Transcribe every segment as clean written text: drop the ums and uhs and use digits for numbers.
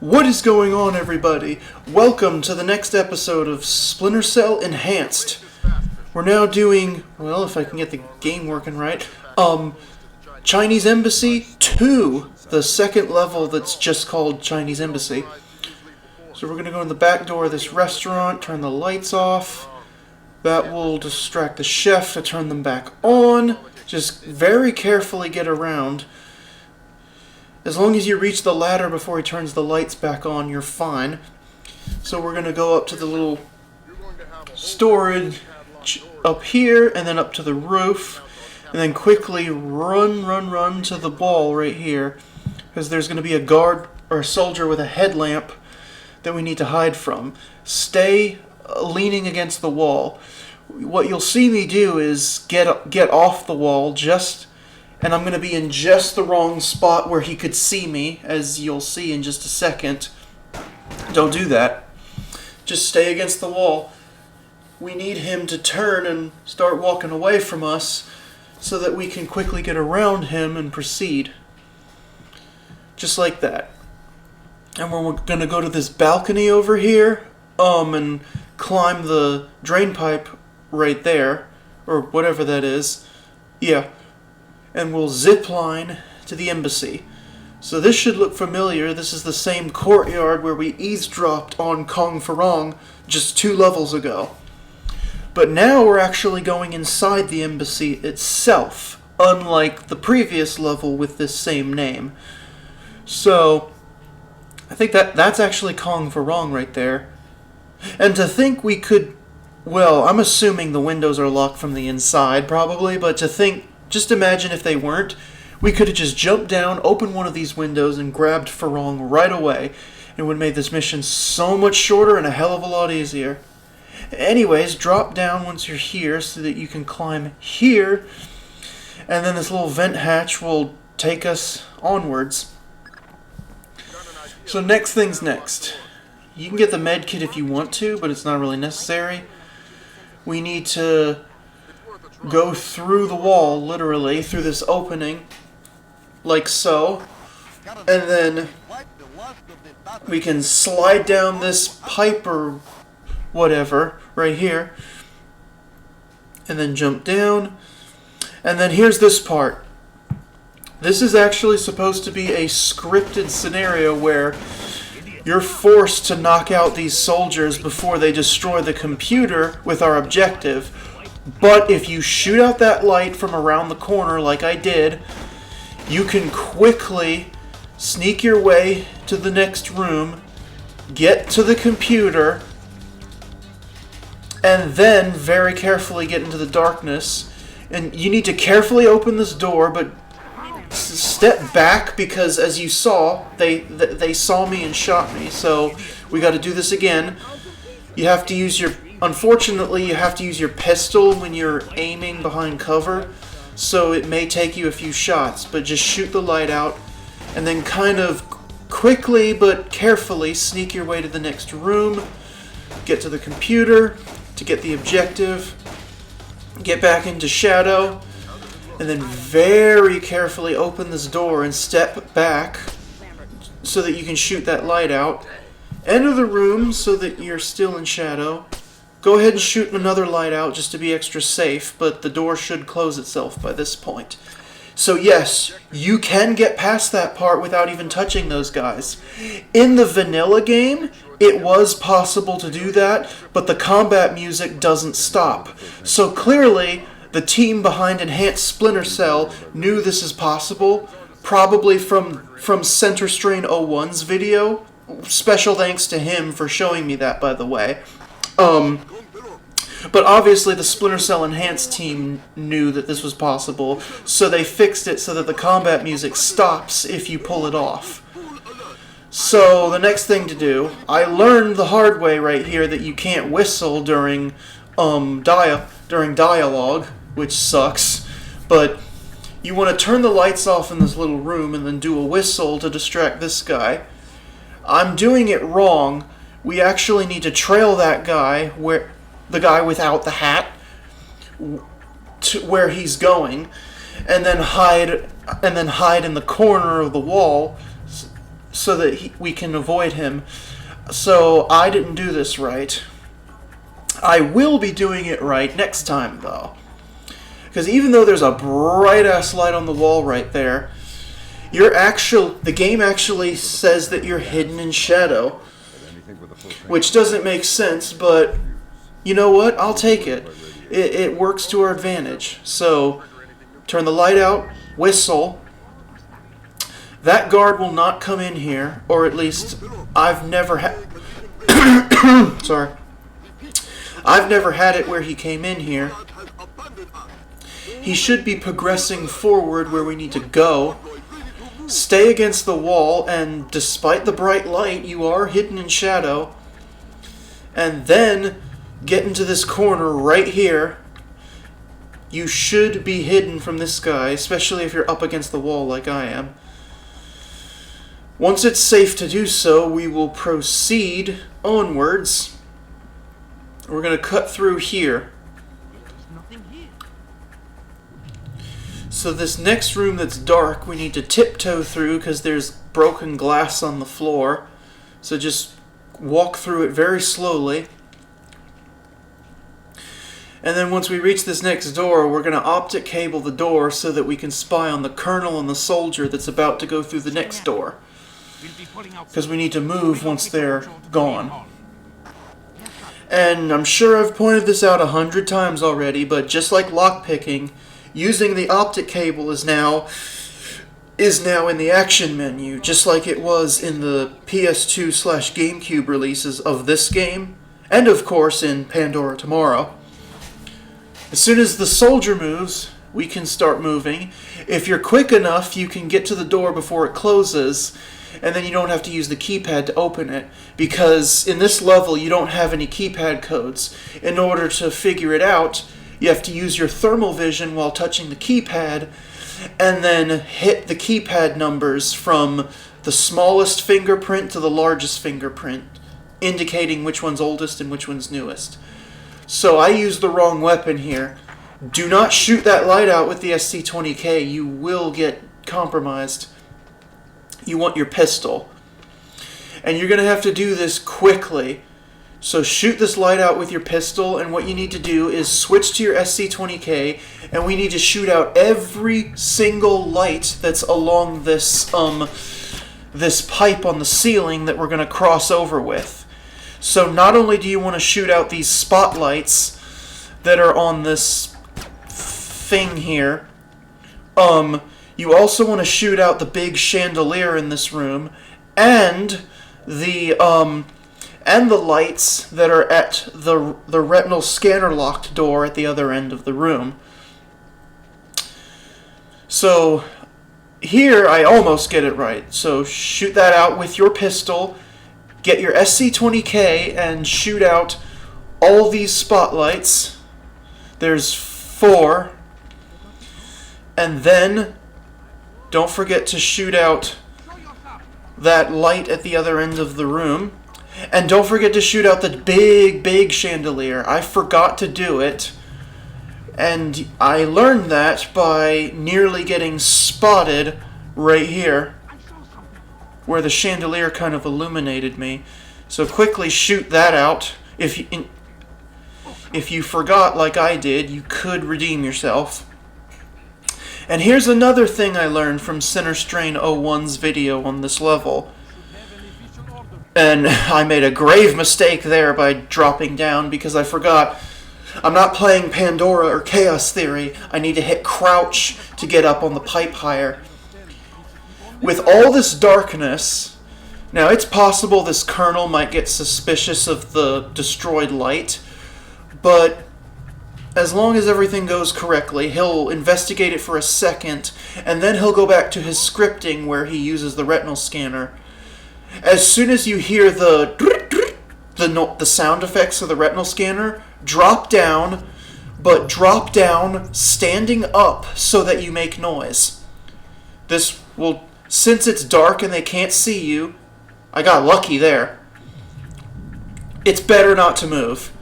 What is going on, everybody? Welcome to the next episode of Splinter Cell Enhanced. We're now doing, well, if I can get the game working right, Chinese Embassy 2, the second level that's just called Chinese Embassy. So we're going to go in the back door of this restaurant, turn the lights off. That will distract the chef to turn them back on. Just very carefully get around. As long as you reach the ladder before he turns the lights back on, you're fine. So we're going to go up to the little storage up here, and then up to the roof, and then quickly run to the ball right here, because there's going to be a guard or a soldier with a headlamp that we need to hide from. Stay leaning against the wall. What you'll see me do is get off the wall and I'm going to be in just the wrong spot where he could see me, as you'll see in just a second. Don't do that. Just stay against the wall. We need him to turn and start walking away from us so that we can quickly get around him and proceed. Just like that. And we're going to go to this balcony over here and climb the drain pipe right there, or whatever that is. Yeah. And we'll zip line to the embassy. So this should look familiar. This is the same courtyard where we eavesdropped on Kong Farong just 2 levels ago. But now we're actually going inside the embassy itself, unlike the previous level with this same name. So I think that's actually Kong Farong right there. And to think we could, well, I'm assuming the windows are locked from the inside probably, but to think, just imagine if they weren't. We could have just jumped down, opened one of these windows, and grabbed Farong right away. It would have made this mission so much shorter and a hell of a lot easier. Anyways, drop down once you're here so that you can climb here. And then this little vent hatch will take us onwards. So next thing's next. You can get the med kit if you want to, but it's not really necessary. We need to go through the wall, literally, through this opening, like so, and then we can slide down this pipe or whatever, right here, and then jump down, and then here's this part. This is actually supposed to be a scripted scenario where you're forced to knock out these soldiers before they destroy the computer with our objective. But if you shoot out that light from around the corner like I did, you can quickly sneak your way to the next room, get to the computer, and then very carefully get into the darkness. And you need to carefully open this door, but step back, because as you saw, they saw me and shot me. So we got to do this again. You have to use your... Unfortunately, you have to use your pistol when you're aiming behind cover, so it may take you a few shots, but just shoot the light out, and then kind of quickly but carefully sneak your way to the next room, get to the computer to get the objective, get back into shadow, and then very carefully open this door and step back so that you can shoot that light out. Enter the room so that you're still in shadow. Go ahead and shoot another light out just to be extra safe, but the door should close itself by this point. So yes, you can get past that part without even touching those guys. In the vanilla game, it was possible to do that, but the combat music doesn't stop. So clearly, the team behind Enhanced Splinter Cell knew this is possible, probably from Center Strain 01's video. Special thanks to him for showing me that, by the way. But obviously the Splinter Cell Enhanced team knew that this was possible, so they fixed it so that the combat music stops if you pull it off. So the next thing to do, I learned the hard way right here that you can't whistle during dialogue, which sucks, but you want to turn the lights off in this little room and then do a whistle to distract this guy. I'm doing it wrong. We actually need to trail that guy, the guy without the hat, to where he's going, and then hide in the corner of the wall so that we can avoid him. So I didn't do this right. I will be doing it right next time, though. Because even though there's a bright-ass light on the wall right there, the game actually says that you're hidden in shadow. Which doesn't make sense, but you know what? I'll take it. It works to our advantage. So, turn the light out, whistle. That guard will not come in here, or at least I've never had... Sorry. I've never had it where he came in here. He should be progressing forward where we need to go. Stay against the wall, and despite the bright light, you are hidden in shadow. And then get into this corner right here. You should be hidden from this guy, especially if you're up against the wall like I am. Once it's safe to do so, we will proceed onwards. We're going to cut through here. So this next room that's dark, we need to tiptoe through because there's broken glass on the floor. So just walk through it very slowly. And then once we reach this next door, we're going to optic cable the door so that we can spy on the colonel and the soldier that's about to go through the next door. Because we need to move once they're gone. And I'm sure I've pointed this out 100 times already, but just like lockpicking, using the optic cable is now in the action menu, just like it was in the PS2/GameCube releases of this game, and of course in Pandora Tomorrow. As soon as the soldier moves, we can start moving. If you're quick enough, you can get to the door before it closes, and then you don't have to use the keypad to open it, because in this level you don't have any keypad codes. In order to figure it out, you have to use your thermal vision while touching the keypad, and then hit the keypad numbers from the smallest fingerprint to the largest fingerprint, indicating which one's oldest and which one's newest. So I used the wrong weapon here. Do not shoot that light out with the SC-20K. You will get compromised. You want your pistol. And you're going to have to do this quickly. So shoot this light out with your pistol, and what you need to do is switch to your SC-20K, and we need to shoot out every single light that's along this this pipe on the ceiling that we're going to cross over with. So not only do you want to shoot out these spotlights that are on this thing here, you also want to shoot out the big chandelier in this room, and the lights that are at the retinal scanner locked door at the other end of the room. So here I almost get it right. So shoot that out with your pistol, get your SC-20K, and shoot out all these spotlights. There's 4. And then don't forget to shoot out that light at the other end of the room. And don't forget to shoot out the big chandelier. I forgot to do it. And I learned that by nearly getting spotted right here, where the chandelier kind of illuminated me. So quickly shoot that out. If you forgot like I did, you could redeem yourself. And here's another thing I learned from Sinner Strain 01's video on this level. And I made a grave mistake there by dropping down because I forgot. I'm not playing Pandora or Chaos Theory. I need to hit crouch to get up on the pipe higher. With all this darkness, now it's possible this colonel might get suspicious of the destroyed light, but as long as everything goes correctly, he'll investigate it for a second, and then he'll go back to his scripting where he uses the retinal scanner. As soon as you hear the sound effects of the retinal scanner, drop down, but drop down standing up so that you make noise. This will, since it's dark and they can't see you, I got lucky there. It's better not to move.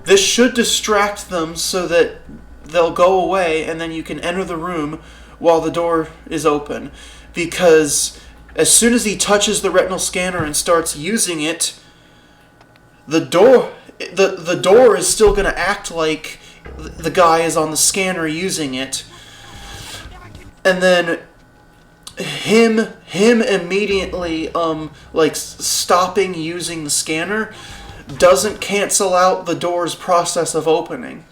This should distract them so that they'll go away and then you can enter the room while the door is open. Because as soon as he touches the retinal scanner and starts using it, the door is still going to act like the guy is on the scanner using it. And then him immediately stopping using the scanner doesn't cancel out the door's process of opening.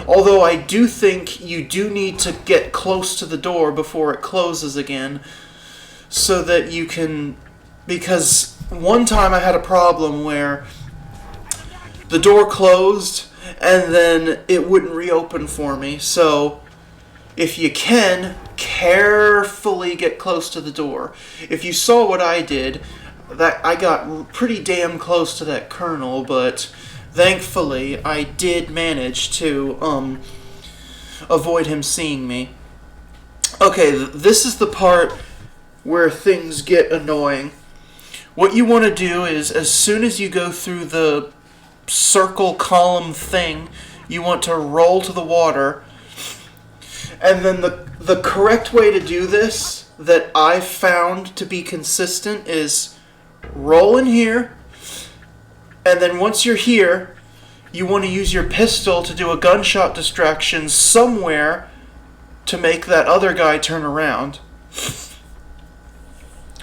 Although I do think you do need to get close to the door before it closes again, so that you can... Because one time I had a problem where the door closed and then it wouldn't reopen for me. So if you can, carefully get close to the door. If you saw what I did, that I got pretty damn close to that kernel, but thankfully I did manage to avoid him seeing me. Okay, this is the part where things get annoying. What you want to do is, as soon as you go through the circle column thing, you want to roll to the water. And then the correct way to do this, that I've found to be consistent, is roll in here, and then once you're here, you want to use your pistol to do a gunshot distraction somewhere to make that other guy turn around.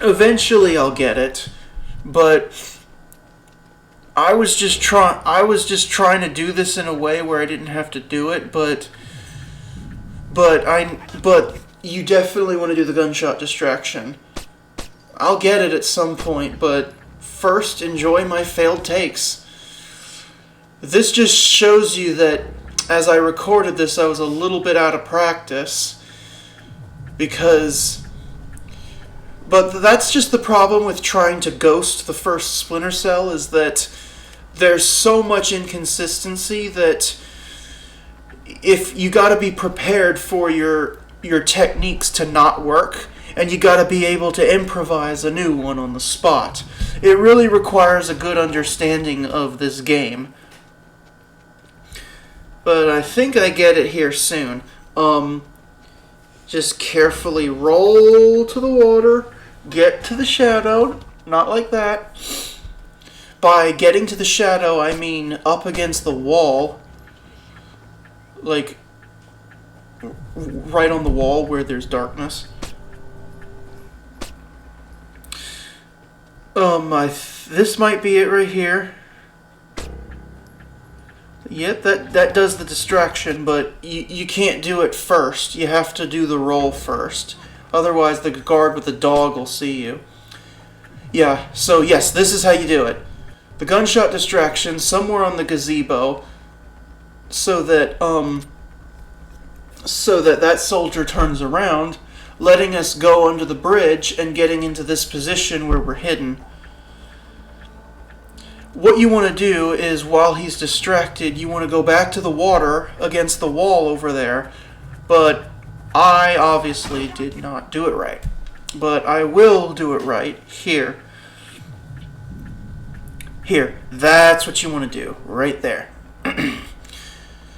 Eventually I'll get it, but I was just trying to do this in a way where I didn't have to do it, but you definitely want to do the gunshot distraction. I'll get it at some point, but first enjoy my failed takes. This just shows you that as I recorded this, I was a little bit out of practice, but that's just the problem with trying to ghost the first Splinter Cell, is that there's so much inconsistency that if you got to be prepared for your techniques to not work, and you got to be able to improvise a new one on the spot. It really requires a good understanding of this game. But I think I get it here soon. Just carefully roll to the water, get to the shadow, not like that. By getting to the shadow, I mean up against the wall, like right on the wall where there's darkness. This might be it right here. Yep, that does the distraction, but you can't do it first. You have to do the roll first. Otherwise, the guard with the dog will see you. Yeah, so yes, this is how you do it. The gunshot distraction somewhere on the gazebo, so that that soldier turns around, letting us go under the bridge and getting into this position where we're hidden. What you want to do is, while he's distracted, you want to go back to the water against the wall over there, but I obviously did not do it right. But I will do it right here. Here, that's what you want to do, right there.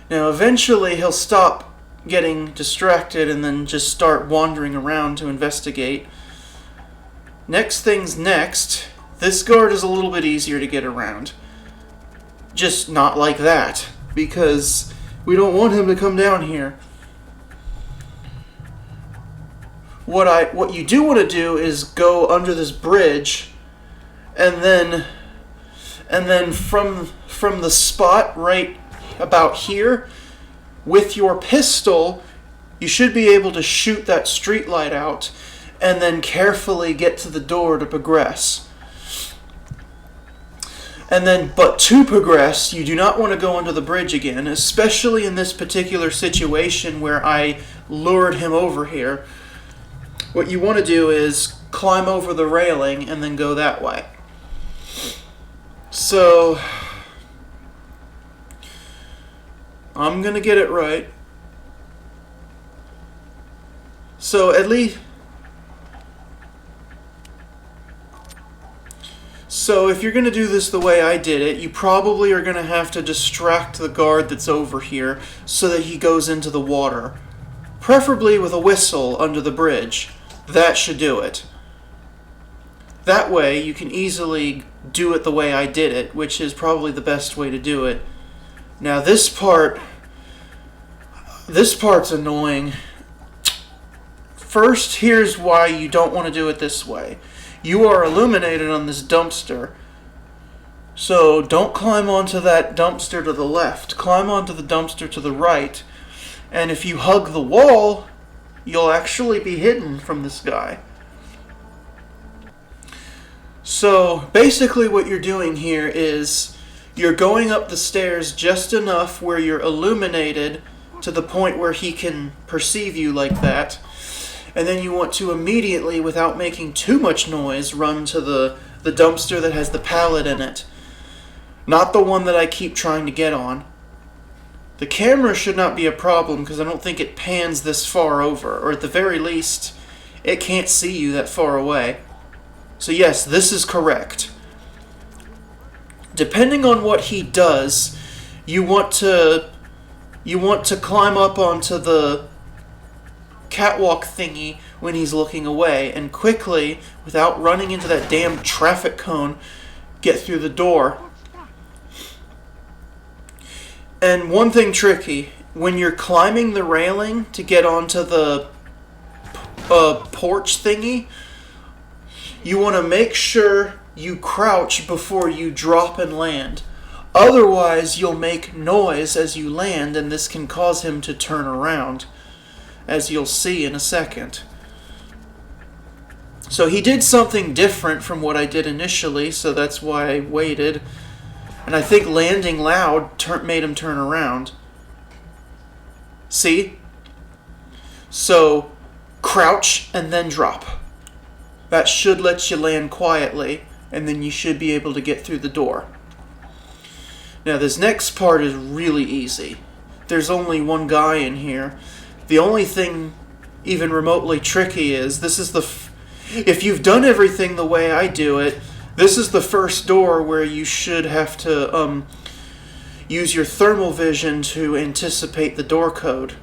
Now, eventually he'll stop getting distracted and then just start wandering around to investigate. Next thing's next. This guard is a little bit easier to get around. Just not like that, because we don't want him to come down here. What you do want to do is go under this bridge, and then from the spot right about here, with your pistol, you should be able to shoot that street light out, and then carefully get to the door to progress. But to progress, you do not want to go under the bridge again, especially in this particular situation where I lured him over here. What you want to do is climb over the railing and then go that way. So, I'm going to get it right. So, at least... So if you're going to do this the way I did it, you probably are going to have to distract the guard that's over here so that he goes into the water. Preferably with a whistle under the bridge. That should do it. That way you can easily do it the way I did it, which is probably the best way to do it. Now this part's annoying. First, here's why you don't want to do it this way. You are illuminated on this dumpster. So don't climb onto that dumpster to the left. Climb onto the dumpster to the right. And if you hug the wall, you'll actually be hidden from this guy. So basically what you're doing here is you're going up the stairs just enough where you're illuminated to the point where he can perceive you like that. And then you want to immediately, without making too much noise, run to the dumpster that has the pallet in it. Not the one that I keep trying to get on. The camera should not be a problem because I don't think it pans this far over, or at the very least, it can't see you that far away. So yes, this is correct. Depending on what he does, you want to climb up onto the catwalk thingy when he's looking away, and quickly, without running into that damn traffic cone, get through the door. And one thing tricky, when you're climbing the railing to get onto the porch thingy, you want to make sure you crouch before you drop and land. Otherwise, you'll make noise as you land, and this can cause him to turn around, as you'll see in a second. So he did something different from what I did initially, so that's why I waited. And I think landing loud made him turn around. See? So, crouch and then drop. That should let you land quietly, and then you should be able to get through the door. Now this next part is really easy. There's only one guy in here. The only thing even remotely tricky is, this is if you've done everything the way I do it, this is the first door where you should have to use your thermal vision to anticipate the door code.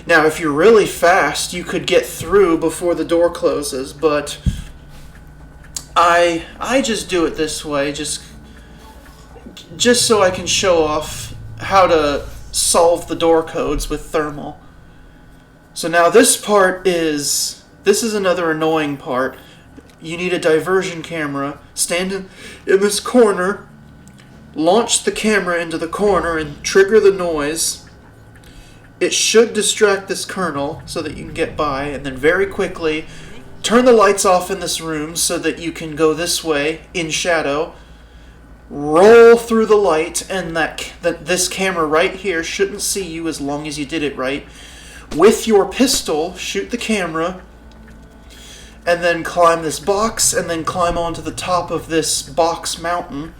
Now, if you're really fast, you could get through before the door closes, but I just do it this way, just so I can show off how to solve the door codes with thermal. So now this is another annoying part. You need a diversion camera. Stand in this corner, launch the camera into the corner, and trigger the noise. It should distract this colonel so that you can get by, and then very quickly turn the lights off in this room so that you can go this way in shadow. Roll through the light, and this camera right here shouldn't see you as long as you did it right. With your pistol, shoot the camera, and then climb this box, and then climb onto the top of this box mountain.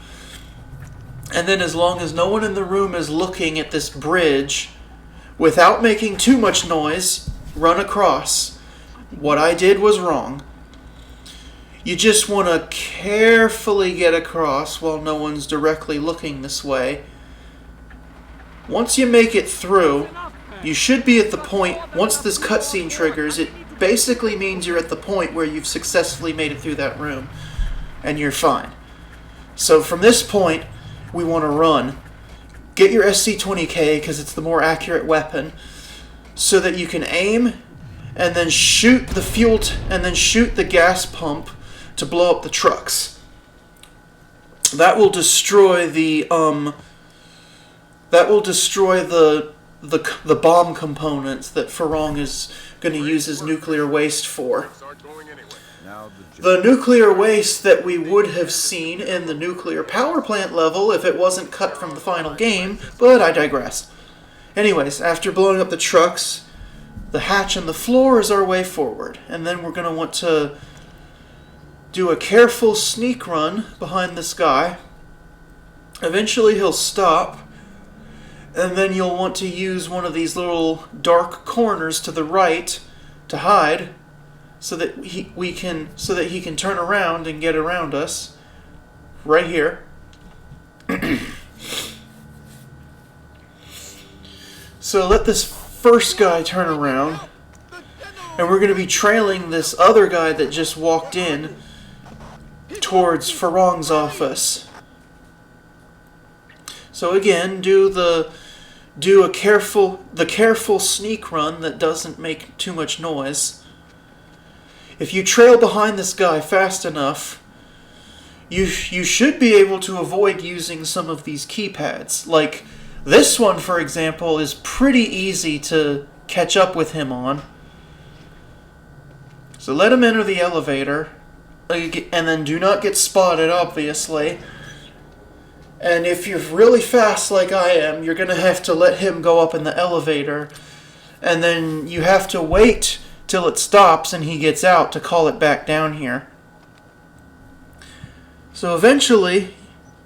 And then as long as no one in the room is looking at this bridge, without making too much noise, run across. What I did was wrong. You just want to carefully get across while no one's directly looking this way. Once you make it through, you should be at the point, once this cutscene triggers, it basically means you're at the point where you've successfully made it through that room, and you're fine. So from this point, we want to run. Get your SC-20K, because it's the more accurate weapon, so that you can aim, and then shoot the and then shoot the gas pump to blow up the trucks. That will destroy the bomb components that Farong is going to use his nuclear waste for. The nuclear waste that we would have seen in the nuclear power plant level if it wasn't cut from the final game, but I digress. Anyways, after blowing up the trucks, the hatch and the floor is our way forward, and then we're going to want to do a careful sneak run behind this guy. Eventually he'll stop, and then you'll want to use one of these little dark corners to the right to hide, so that he can turn around and get around us. Right here. So let this first guy turn around, and we're going to be trailing this other guy that just walked in towards Farong's office. So again, do the careful sneak run that doesn't make too much noise. If you trail behind this guy fast enough, you should be able to avoid using some of these keypads. Like this one, for example, is pretty easy to catch up with him on. So let him enter the elevator, and then do not get spotted, obviously. And if you're really fast like I am, you're going to have to let him go up in the elevator, and then you have to wait till it stops and he gets out to call it back down here. So eventually,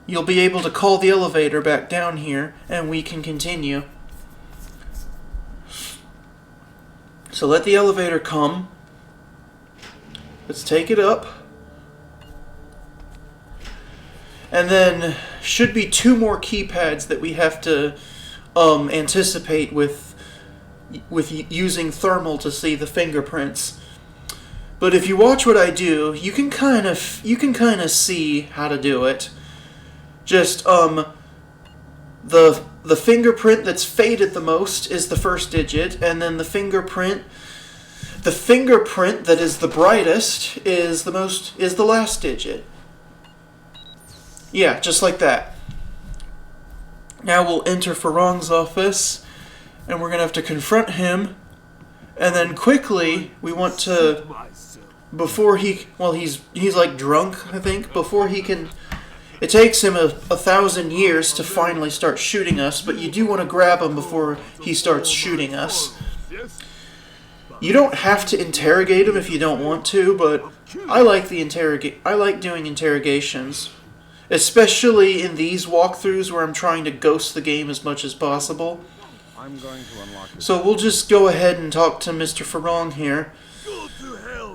you'll be able to call the elevator back down here, and we can continue. So let the elevator come. Let's take it up. And then should be 2 more keypads that we have to anticipate with using thermal to see the fingerprints. But if you watch what I do, you can kind of see how to do it. Just the fingerprint that's faded the most is the first digit, and then the fingerprint that is the brightest is the last digit. Yeah, just like that. Now we'll enter Farong's office, and we're going to have to confront him, and then quickly we want to, before he, well, he's like drunk, I think, before he can, it takes him 1,000 years to finally start shooting us, but you do want to grab him before he starts shooting us. You don't have to interrogate him if you don't want to, but I like doing interrogations. Especially in these walkthroughs where I'm trying to ghost the game as much as possible. So we'll just go ahead and talk to Mr. Farong here.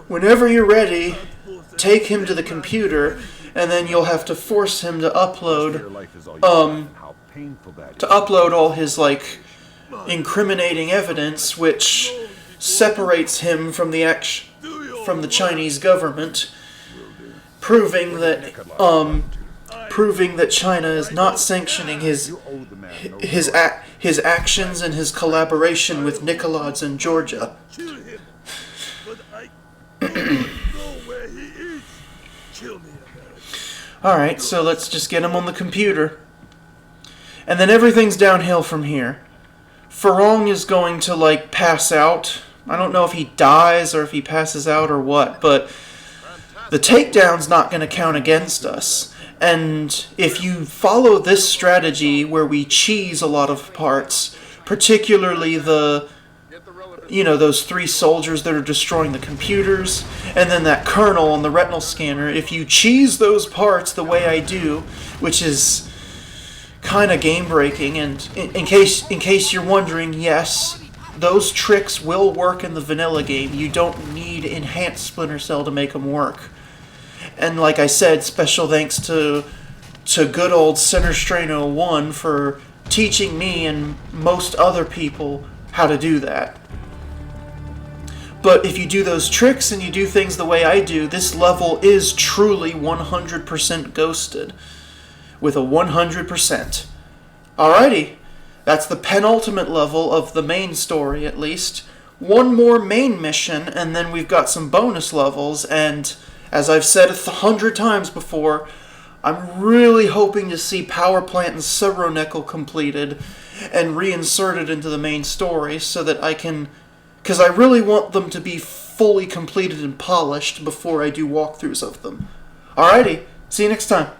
Whenever you're ready, take him to the computer, and then you'll have to force him to upload all his incriminating evidence, which separates him from the Chinese government, proving that China is not sanctioning his actions and his collaboration with Nicolads in Georgia. Alright, so let's just get him on the computer. And then everything's downhill from here. Farong is going to, pass out. I don't know if he dies or if he passes out or what, but the takedown's not going to count against us. And if you follow this strategy where we cheese a lot of parts, particularly those 3 soldiers that are destroying the computers, and then that colonel on the retinal scanner, if you cheese those parts the way I do, which is kind of game-breaking, and in case you're wondering, yes, those tricks will work in the vanilla game. You don't need enhanced Splinter Cell to make them work. And like I said, special thanks to good old Center Strain 01 for teaching me and most other people how to do that. But if you do those tricks and you do things the way I do, this level is truly 100% ghosted. With a 100%. Alrighty, that's the penultimate level of the main story, at least. One more main mission, and then we've got some bonus levels, and as I've said 100 times before, I'm really hoping to see Power Plant and Cybernickel completed and reinserted into the main story so that I can, because I really want them to be fully completed and polished before I do walkthroughs of them. Alrighty, see you next time.